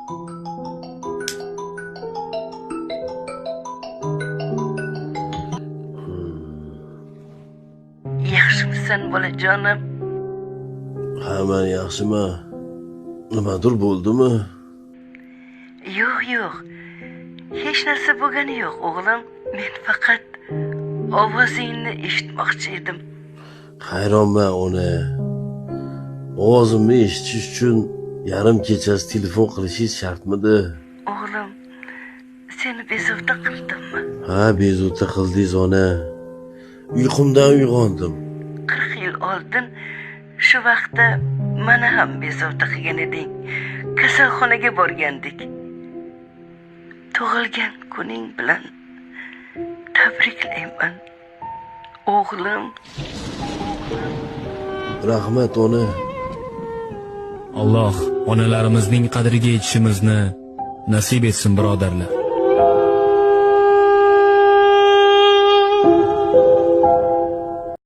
Yaxshimisan bolajonim? Ha, men yaxshiman. Nimadir bo'ldimi? Yo'q. Hech narsa bo'lgani yo'q, o'g'lim. Men faqat ovozingni eshitmoqchi edim. Hayronman ona. Ovozimni eshitish uchun yarim kechasi telefon qilishingiz shartmidi? O'g'lim, seni bezovta qildimmi? Ha, bezovta qildingiz ona. Uyqumdan uyg'ondim. 40 yil oldin shu vaqtda mana ham bezovta qilgan eding. Kasalxonaga borgandik. Tug'ilgan kuning bilan tabriklayman. O'g'lim. Rahmat ona. Alloh onalarimizning qadriga yetishimizni nasib etsin, birodarlar.